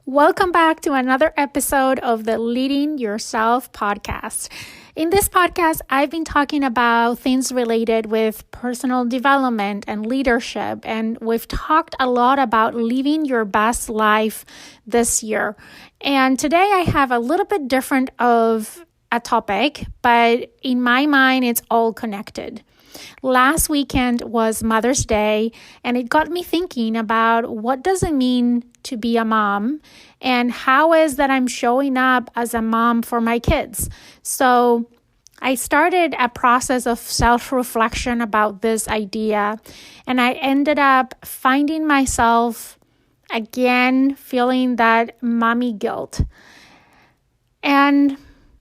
Welcome back to another episode of the Leading Yourself podcast. In this podcast, I've been talking about things related with personal development and leadership, and we've talked a lot about living your best life this year. And today I have a little bit different of a topic, but in my mind, it's all connected. Last weekend was Mother's Day, and it got me thinking about what does it mean to be a mom and how is that I'm showing up as a mom for my kids. So I started a process of self-reflection about this idea, and I ended up finding myself again feeling that mommy guilt. And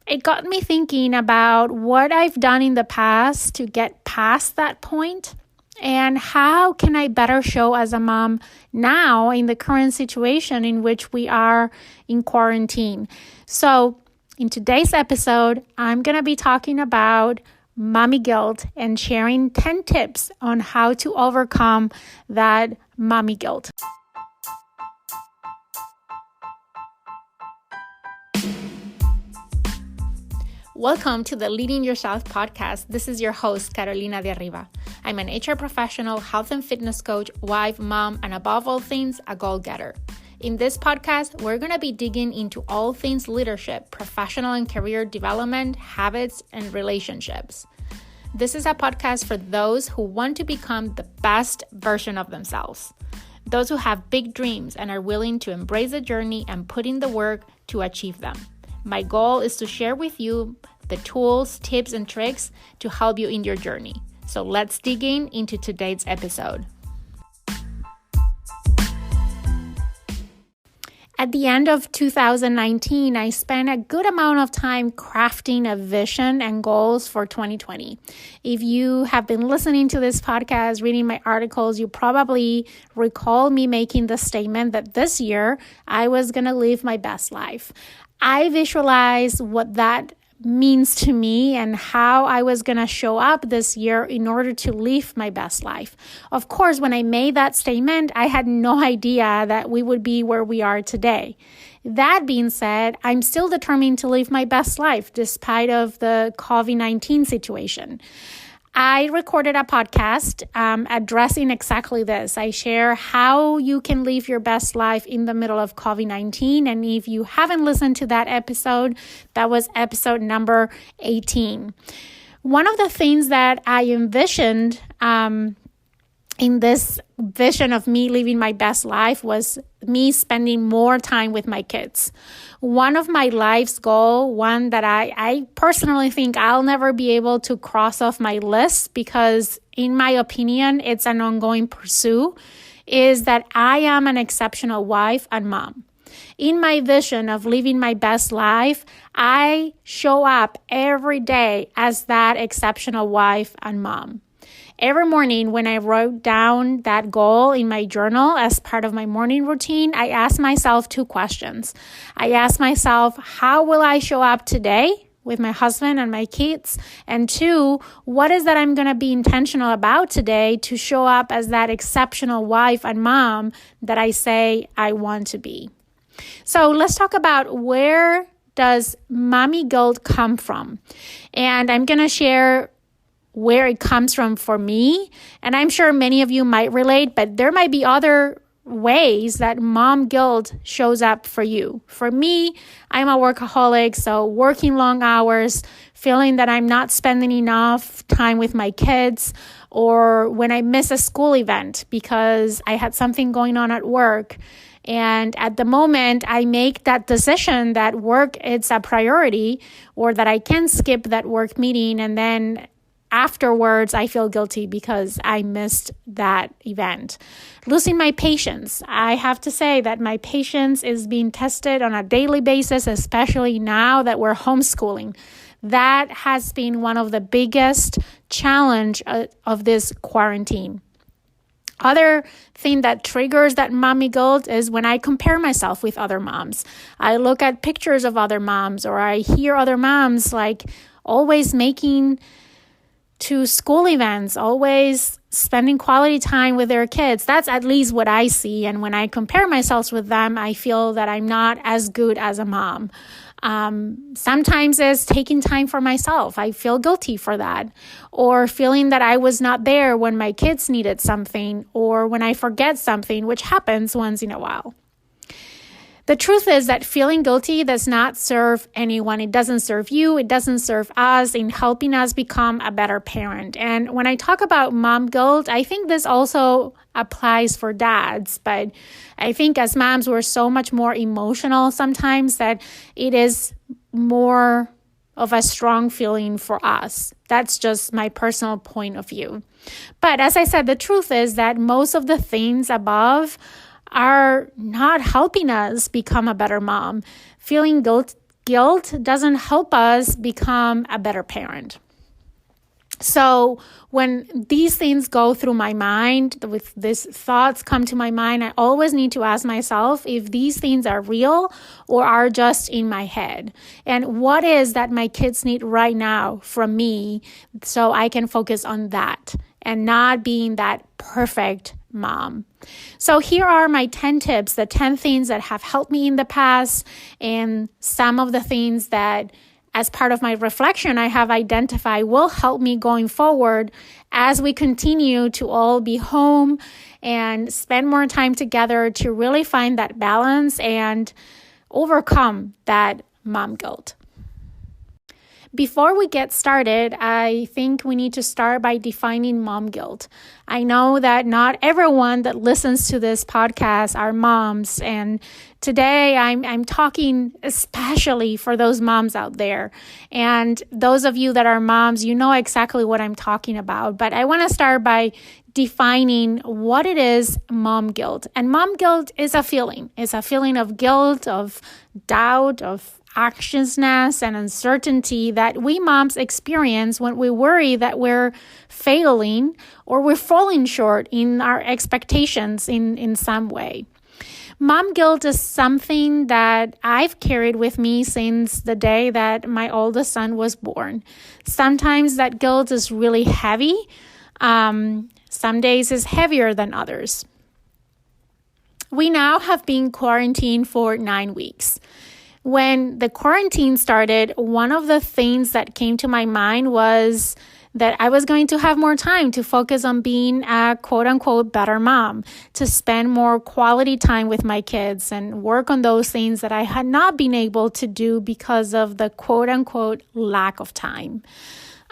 it got me thinking about what I've done in the past to get past that point and how can I better show as a mom now in the current situation in which we are in quarantine. So in today's episode, I'm going to be talking about mommy guilt and sharing 10 tips on how to overcome that mommy guilt. Welcome to the Leading Yourself podcast. This is your host, Carolina de Arriba. I'm an HR professional, health and fitness coach, wife, mom, and above all things, a goal-getter. In this podcast, we're going to be digging into all things leadership, professional and career development, habits, and relationships. This is a podcast for those who want to become the best version of themselves. Those who have big dreams and are willing to embrace the journey and put in the work to achieve them. My goal is to share with you the tools, tips, and tricks to help you in your journey. So let's dig into today's episode. At the end of 2019, I spent a good amount of time crafting a vision and goals for 2020. If you have been listening to this podcast, reading my articles, you probably recall me making the statement that this year I was going to live my best life. I visualized what that means to me and how I was going to show up this year in order to live my best life. Of course, when I made that statement, I had no idea that we would be where we are today. That being said, I'm still determined to live my best life despite of the COVID-19 situation. I recorded a podcast addressing exactly this. I share how you can live your best life in the middle of COVID-19. And if you haven't listened to that episode, that was episode number 18. One of the things that I envisioned in this vision of me living my best life was me spending more time with my kids. One of my life's goal, one that I personally think I'll never be able to cross off my list because in my opinion, it's an ongoing pursuit, is that I am an exceptional wife and mom. In my vision of living my best life, I show up every day as that exceptional wife and mom. Every morning when I wrote down that goal in my journal as part of my morning routine, I ask myself two questions. I ask myself, how will I show up today with my husband and my kids? And two, what is that I'm going to be intentional about today to show up as that exceptional wife and mom that I say I want to be? So let's talk about where does mommy guilt come from? And I'm going to share where it comes from for me. And I'm sure many of you might relate, but there might be other ways that mom guilt shows up for you. For me, I'm a workaholic, so working long hours, feeling that I'm not spending enough time with my kids, or when I miss a school event because I had something going on at work. And at the moment, I make that decision that work is a priority or that I can skip that work meeting, and then afterwards, I feel guilty because I missed that event. Losing my patience. I have to say that my patience is being tested on a daily basis, especially now that we're homeschooling. That has been one of the biggest challenge of this quarantine. Other thing that triggers that mommy guilt is when I compare myself with other moms. I look at pictures of other moms, or I hear other moms like always making to school events, always spending quality time with their kids. That's at least what I see. And when I compare myself with them, I feel that I'm not as good as a mom. Sometimes it's taking time for myself. I feel guilty for that. Or feeling that I was not there when my kids needed something, or when I forget something, which happens once in a while. The truth is that feeling guilty does not serve anyone. It doesn't serve you. It doesn't serve us in helping us become a better parent. And when I talk about mom guilt, I think this also applies for dads. But I think as moms, we're so much more emotional sometimes that it is more of a strong feeling for us. That's just my personal point of view. But as I said, the truth is that most of the things above are not helping us become a better mom. Feeling guilt doesn't help us become a better parent. So when these things go through my mind, with these thoughts come to my mind, I always need to ask myself if these things are real or are just in my head. And what is that my kids need right now from me so I can focus on that and not being that perfect mom. So here are my 10 tips, the 10 things that have helped me in the past, and some of the things that as part of my reflection I have identified will help me going forward as we continue to all be home and spend more time together to really find that balance and overcome that mom guilt. Before we get started, I think we need to start by defining mom guilt. I know that not everyone that listens to this podcast are moms, and today I'm talking especially for those moms out there. And those of you that are moms, you know exactly what I'm talking about. But I want to start by defining what it is mom guilt. And mom guilt is a feeling. It's a feeling of guilt, of doubt, of anxiousness and uncertainty that we moms experience when we worry that we're failing or we're falling short in our expectations in some way. Mom guilt is something that I've carried with me since the day that my oldest son was born. Sometimes that guilt is really heavy. Some days is heavier than others. We now have been quarantined for 9 weeks. When the quarantine started, one of the things that came to my mind was that I was going to have more time to focus on being a quote-unquote better mom, to spend more quality time with my kids and work on those things that I had not been able to do because of the quote-unquote lack of time.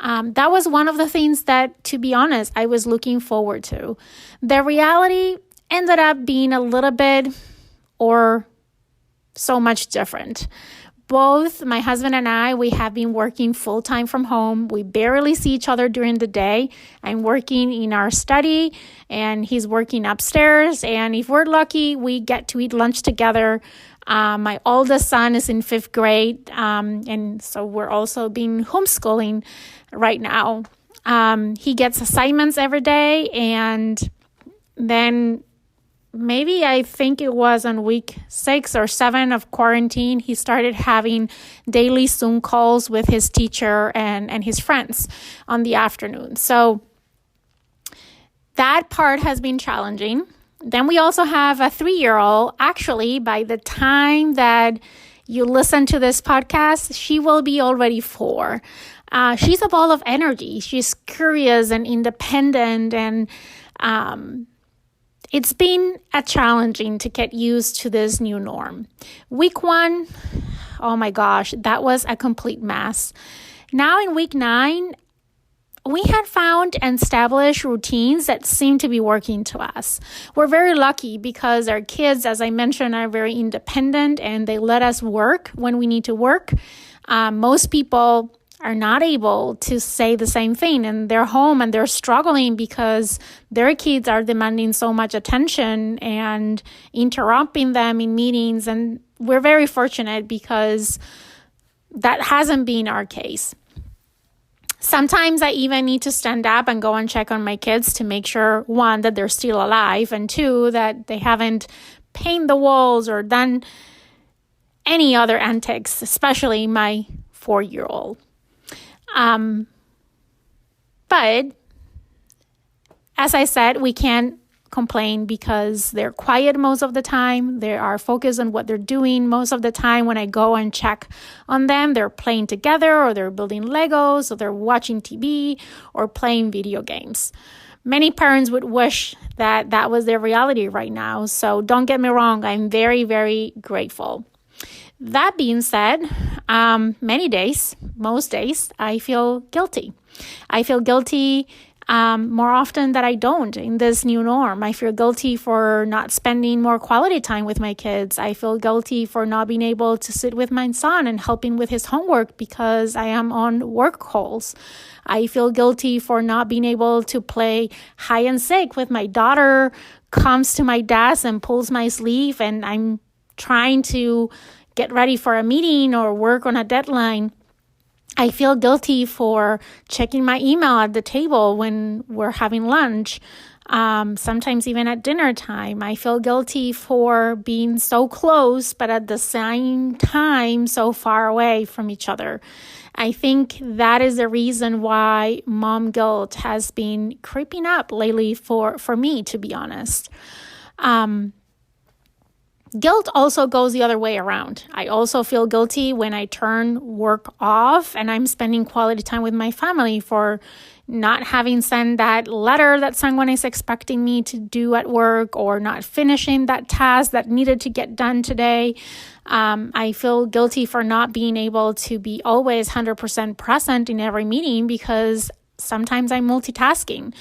That was one of the things that, to be honest, I was looking forward to. The reality ended up being a little bit or so much different. Both my husband and I, we have been working full-time from home. We barely see each other during the day. I'm working in our study and he's working upstairs. And if we're lucky, we get to eat lunch together. My oldest son is in 5th grade. And so we're also being homeschooling right now. He gets assignments every day, and then maybe I think it was on week 6 or 7 of quarantine, he started having daily Zoom calls with his teacher and his friends on the afternoon. So that part has been challenging. Then we also have a 3-year-old. Actually, by the time that you listen to this podcast, she will be already 4. She's a ball of energy. She's curious and independent, and it's been challenging to get used to this new norm. Week 1, oh my gosh, that was a complete mess. Now in week 9, we had found and established routines that seem to be working to us. We're very lucky because our kids, as I mentioned, are very independent and they let us work when we need to work. Most people are not able to say the same thing, and they're home and they're struggling because their kids are demanding so much attention and interrupting them in meetings. And we're very fortunate because that hasn't been our case. Sometimes I even need to stand up and go and check on my kids to make sure, 1, that they're still alive, and 2, that they haven't painted the walls or done any other antics, especially my 4-year-old. But As I said, we can't complain because they're quiet most of the time. They are focused on what they're doing most of the time. When I go and check on them, they're playing together, or they're building Legos, or they're watching TV, or playing video games. Many parents would wish that that was their reality right now. So don't get me wrong, I'm very, very grateful. That being said, most days, I feel guilty. I feel guilty more often than I don't in this new norm. I feel guilty for not spending more quality time with my kids. I feel guilty for not being able to sit with my son and helping with his homework because I am on work calls. I feel guilty for not being able to play hide and seek with my daughter, comes to my desk and pulls my sleeve, and I'm trying to get ready for a meeting or work on a deadline. I feel guilty for checking my email at the table when we're having lunch, sometimes even at dinner time. I feel guilty for being so close, but at the same time, so far away from each other. I think that is the reason why mom guilt has been creeping up lately for me, to be honest. Guilt also goes the other way around. I also feel guilty when I turn work off and I'm spending quality time with my family for not having sent that letter that someone is expecting me to do at work, or not finishing that task that needed to get done today. I feel guilty for not being able to be always 100% present in every meeting because sometimes I'm multitasking.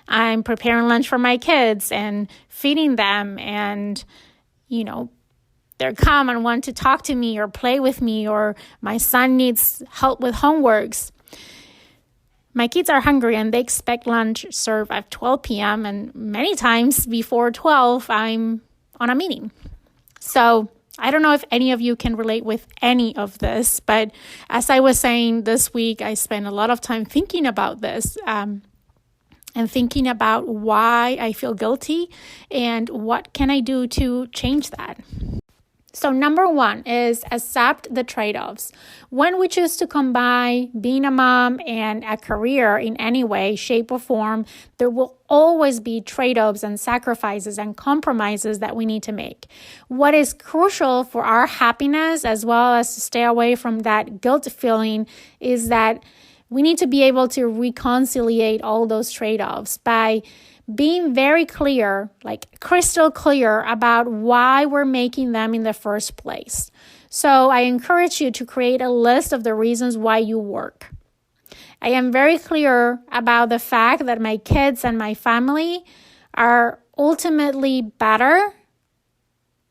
I'm preparing lunch for my kids and feeding them, and they come and want to talk to me or play with me, or my son needs help with homeworks. My kids are hungry and they expect lunch served at 12 p.m. and many times before 12, I'm on a meeting. So I don't know if any of you can relate with any of this, but as I was saying this week, I spent a lot of time thinking about this, and thinking about why I feel guilty and what can I do to change that. So number one is accept the trade-offs. When we choose to combine being a mom and a career in any way, shape, or form, there will always be trade-offs and sacrifices and compromises that we need to make. What is crucial for our happiness, as well as to stay away from that guilt feeling, is that we need to be able to reconciliate all those trade-offs by being very clear, like crystal clear, about why we're making them in the first place. So I encourage you to create a list of the reasons why you work. I am very clear about the fact that my kids and my family are ultimately better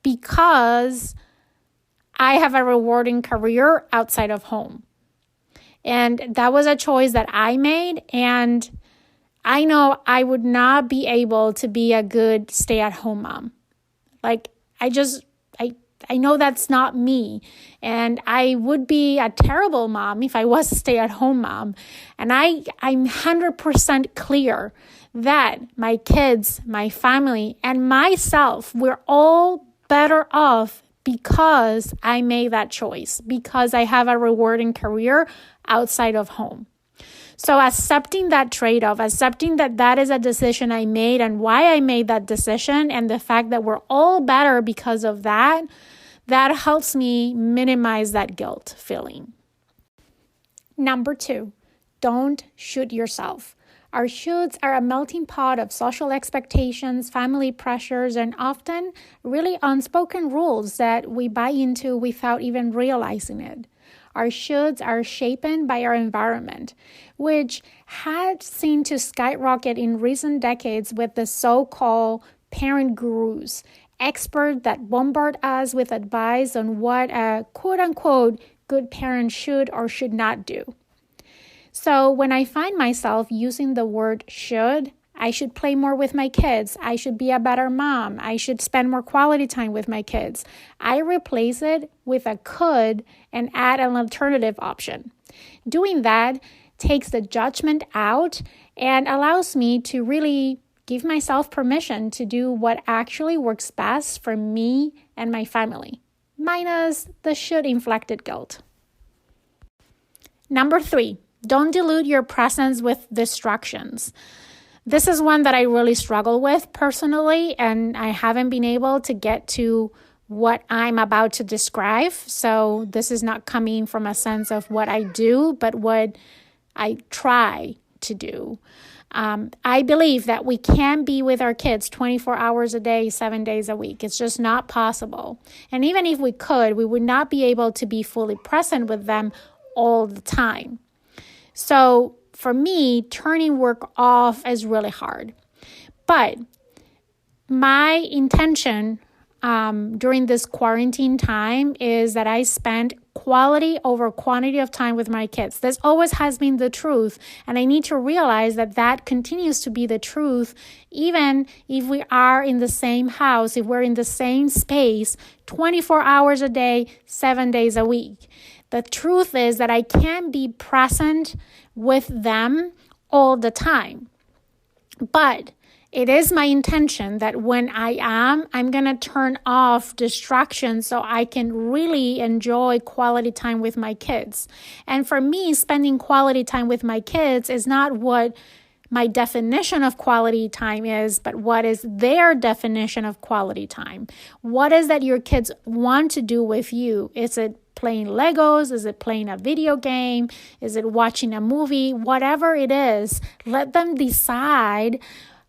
because I have a rewarding career outside of home. And that was a choice that I made, and I know I would not be able to be a good stay-at-home mom. I know that's not me. And I would be a terrible mom if I was a stay-at-home mom. And I'm 100% clear that my kids, my family, and myself, we're all better off because I made that choice, because I have a rewarding career outside of home. So accepting that trade-off, accepting that that is a decision I made and why I made that decision, and the fact that we're all better because of that helps me minimize that guilt feeling. Number 2, don't shoot yourself. Our shoulds are a melting pot of social expectations, family pressures, and often really unspoken rules that we buy into without even realizing it. Our shoulds are shaped by our environment, which had seemed to skyrocket in recent decades with the so-called parent gurus, experts that bombard us with advice on what a quote-unquote good parent should or should not do. So when I find myself using the word should, I should play more with my kids, I should be a better mom, I should spend more quality time with my kids, I replace it with a could and add an alternative option. Doing that takes the judgment out and allows me to really give myself permission to do what actually works best for me and my family, minus the should-inflected guilt. Number 3, don't dilute your presence with distractions. This is one that I really struggle with personally, and I haven't been able to get to what I'm about to describe. So this is not coming from a sense of what I do, but what I try to do. I believe that we can be with our kids 24 hours a day, 7 days a week. It's just not possible. And even if we could, we would not be able to be fully present with them all the time. So for me, turning work off is really hard. But my intention during this quarantine time is that I spend quality over quantity of time with my kids. This always has been the truth, and I need to realize that that continues to be the truth even if we are in the same house, if we're in the same space 24 hours a day, 7 days a week. The truth is that I can't be present with them all the time. But it is my intention that when I'm going to turn off distractions so I can really enjoy quality time with my kids. And for me, spending quality time with my kids is not what my definition of quality time is, but what is their definition of quality time? What is that your kids want to do with you? Is it playing Legos? Is it playing a video game? Is it watching a movie? Whatever it is, let them decide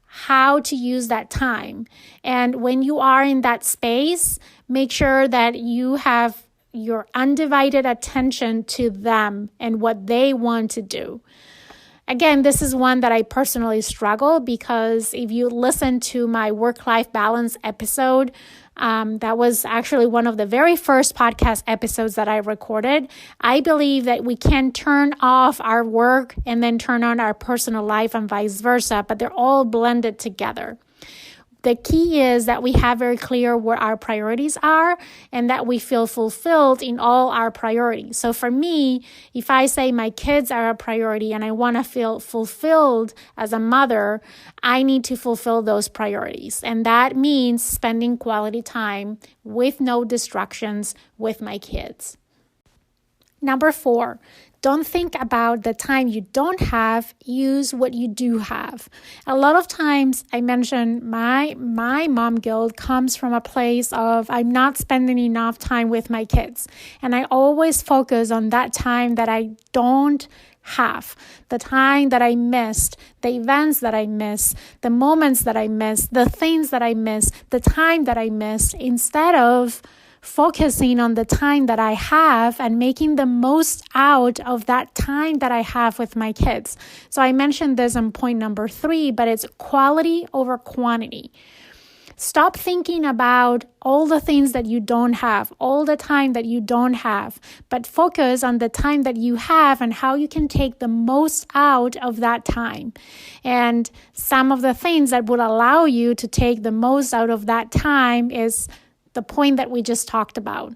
how to use that time. And when you are in that space, make sure that you have your undivided attention to them and what they want to do. Again, this is one that I personally struggle because if you listen to my work-life balance episode, that was actually one of the very first podcast episodes that I recorded. I believe that we can turn off our work and then turn on our personal life and vice versa, but they're all blended together. The key is that we have very clear what our priorities are and that we feel fulfilled in all our priorities. So for me, if I say my kids are a priority and I want to feel fulfilled as a mother, I need to fulfill those priorities. And that means spending quality time with no distractions with my kids. Number 4, don't think about the time you don't have, use what you do have. A lot of times I mention my mom guilt comes from a place of I'm not spending enough time with my kids. And I always focus on that time that I don't have, the time that I missed, the events that I missed, the moments that I missed, the things that I missed, the time that I missed, instead of focusing on the time that I have and making the most out of that time that I have with my kids. So I mentioned this in point number 3, but it's quality over quantity. Stop thinking about all the things that you don't have, all the time that you don't have, but focus on the time that you have and how you can take the most out of that time. And some of the things that would allow you to take the most out of that time is the point that we just talked about.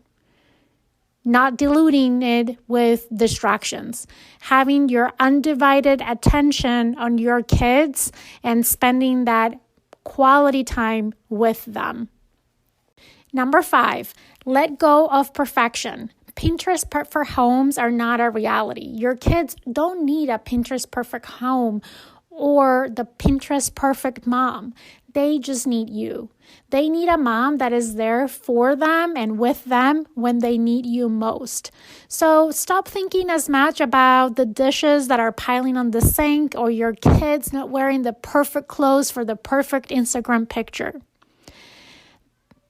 Not diluting it with distractions. Having your undivided attention on your kids and spending that quality time with them. Number 5, let go of perfection. Pinterest perfect homes are not a reality. Your kids don't need a Pinterest perfect home or the Pinterest perfect mom. They just need you. They need a mom that is there for them and with them when they need you most. So stop thinking as much about the dishes that are piling on the sink or your kids not wearing the perfect clothes for the perfect Instagram picture.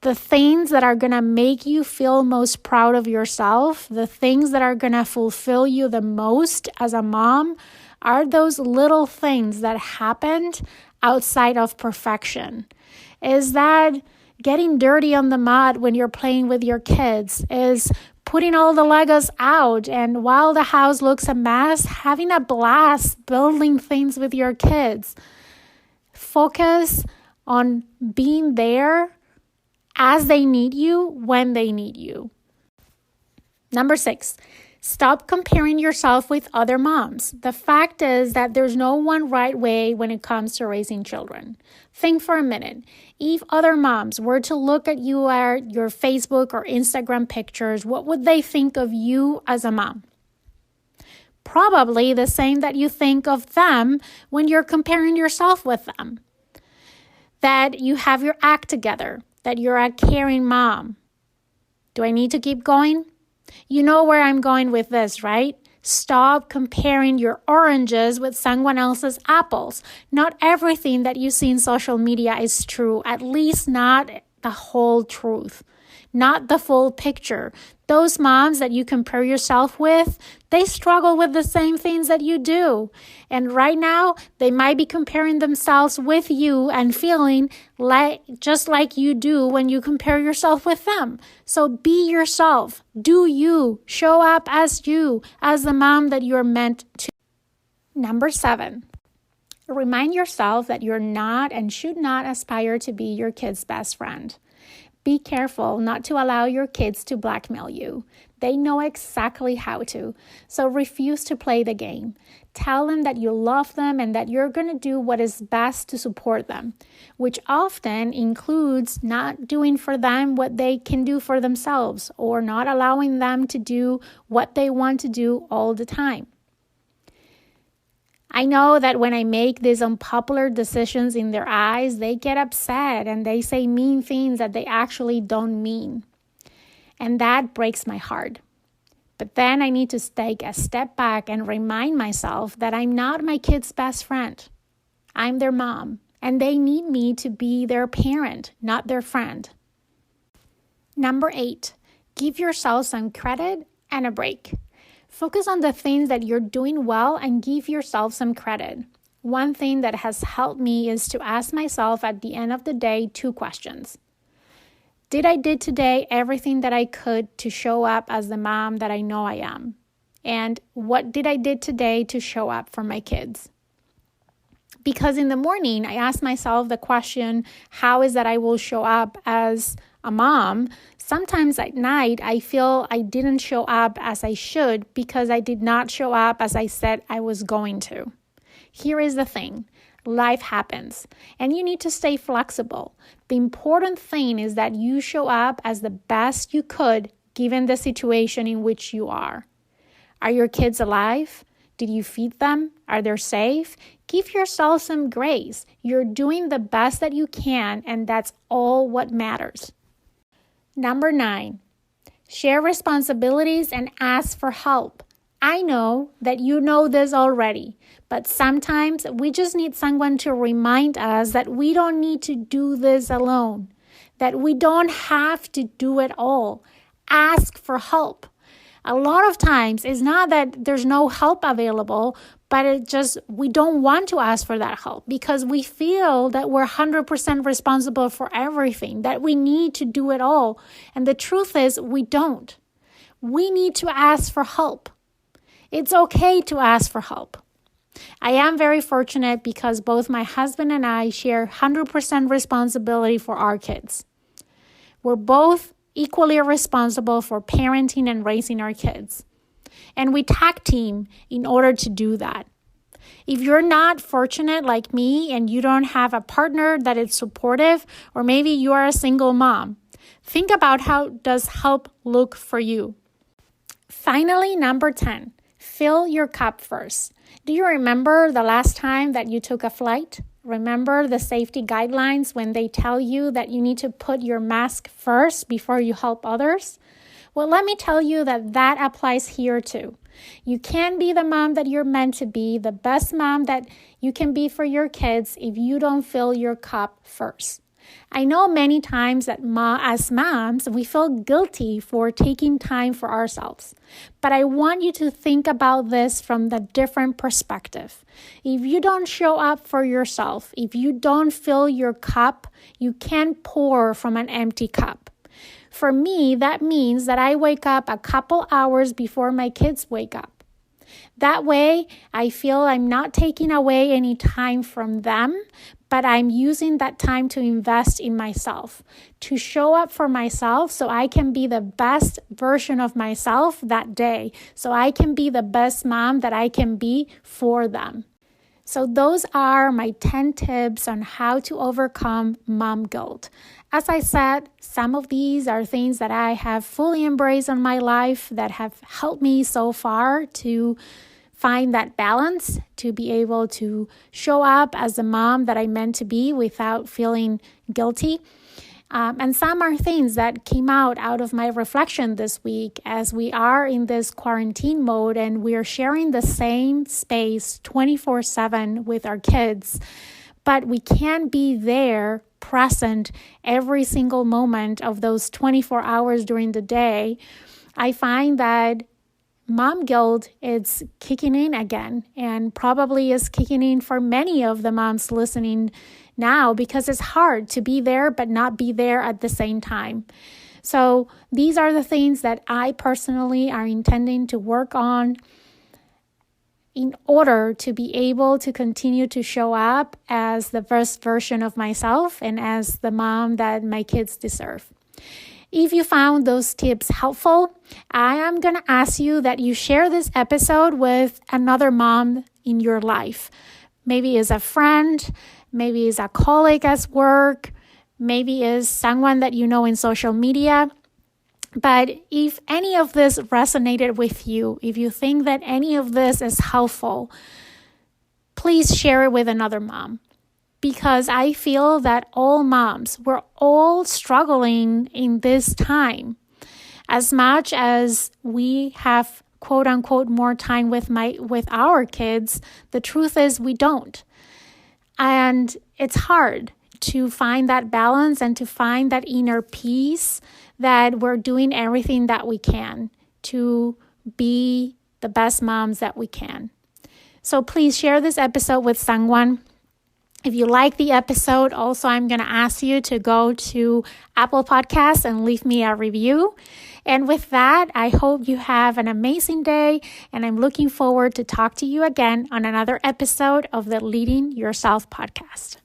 The things that are going to make you feel most proud of yourself, the things that are going to fulfill you the most as a mom, are those little things that happened outside of perfection. Is that getting dirty on the mat when you're playing with your kids? Is putting all the Legos out and while the house looks a mess, having a blast building things with your kids? Focus on being there as they need you, when they need you. Number 6, stop comparing yourself with other moms. The fact is that there's no one right way when it comes to raising children. Think for a minute. If other moms were to look at you at your Facebook or Instagram pictures, what would they think of you as a mom? probably the same that you think of them when you're comparing yourself with them. That you have your act together, that you're a caring mom. Do I need to keep going? You know where I'm going with this, right? Stop comparing your oranges with someone else's apples. Not everything that you see in social media is true, at least not the whole truth, not the full picture. Those moms that you compare yourself with, they struggle with the same things that you do. And right now, they might be comparing themselves with you and feeling just like you do when you compare yourself with them. So be yourself. Do you. Show up as you, as the mom that you're meant to. Number 7, remind yourself that you're not and should not aspire to be your kid's best friend. Be careful not to allow your kids to blackmail you. They know exactly how to, so refuse to play the game. Tell them that you love them and that you're going to do what is best to support them, which often includes not doing for them what they can do for themselves or not allowing them to do what they want to do all the time. I know that when I make these unpopular decisions in their eyes, they get upset and they say mean things that they actually don't mean. And that breaks my heart. But then I need to take a step back and remind myself that I'm not my kid's best friend. I'm their mom, and they need me to be their parent, not their friend. Number 8, give yourself some credit and a break. Focus on the things that you're doing well and give yourself some credit. One thing that has helped me is to ask myself at the end of the day 2 questions. Did I do today everything that I could to show up as the mom that I know I am? And what did I do today to show up for my kids? Because in the morning, I ask myself the question, how is that I will show up as a mom? Sometimes at night, I feel I didn't show up as I should because I did not show up as I said I was going to. Here is the thing. Life happens, and you need to stay flexible. The important thing is that you show up as the best you could given the situation in which you are. Are your kids alive? Did you feed them? Are they safe? Give yourself some grace. You're doing the best that you can, and that's all what matters. Number 9, share responsibilities and ask for help. I know that you know this already, but sometimes we just need someone to remind us that we don't need to do this alone, that we don't have to do it all. Ask for help. A lot of times it's not that there's no help available, but we don't want to ask for that help because we feel that we're 100% responsible for everything, that we need to do it all. And the truth is we don't. We need to ask for help. It's okay to ask for help. I am very fortunate because both my husband and I share 100% responsibility for our kids. We're both equally responsible for parenting and raising our kids. And we tag team in order to do that. If you're not fortunate like me and you don't have a partner that is supportive, or maybe you are a single mom, think about how does help look for you. Finally, number 10, fill your cup first. Do you remember the last time that you took a flight? Remember the safety guidelines when they tell you that you need to put your mask first before you help others? Well, let me tell you that applies here too. You can be the mom that you're meant to be, the best mom that you can be for your kids if you don't fill your cup first. I know many times that as moms, we feel guilty for taking time for ourselves. But I want you to think about this from the different perspective. If you don't show up for yourself, if you don't fill your cup, you can't pour from an empty cup. For me, that means that I wake up a couple hours before my kids wake up. That way, I feel I'm not taking away any time from them, but I'm using that time to invest in myself, to show up for myself so I can be the best version of myself that day, so I can be the best mom that I can be for them. So those are my 10 tips on how to overcome mom guilt. As I said, some of these are things that I have fully embraced in my life that have helped me so far to find that balance, to be able to show up as the mom that I meant to be without feeling guilty. And some are things that came out of my reflection this week as we are in this quarantine mode and we are sharing the same space 24/7 with our kids, but we can't be there present every single moment of those 24 hours during the day. I find that mom guilt is kicking in again, and probably is kicking in for many of the moms listening now, because it's hard to be there but not be there at the same time. So these are the things that I personally are intending to work on in order to be able to continue to show up as the best version of myself and as the mom that my kids deserve. If you found those tips helpful, I am going to ask you that you share this episode with another mom in your life. Maybe it's a friend, maybe it's a colleague at work, maybe it's someone that you know in social media. But if any of this resonated with you, if you think that any of this is helpful, please share it with another mom. Because I feel that all moms, we're all struggling in this time. As much as we have, quote unquote, more time with our kids, the truth is we don't. And it's hard to find that balance and to find that inner peace that we're doing everything that we can to be the best moms that we can. So please share this episode with someone. If you like the episode, also, I'm going to ask you to go to Apple Podcasts and leave me a review. And with that, I hope you have an amazing day, and I'm looking forward to talk to you again on another episode of the Leading Yourself podcast.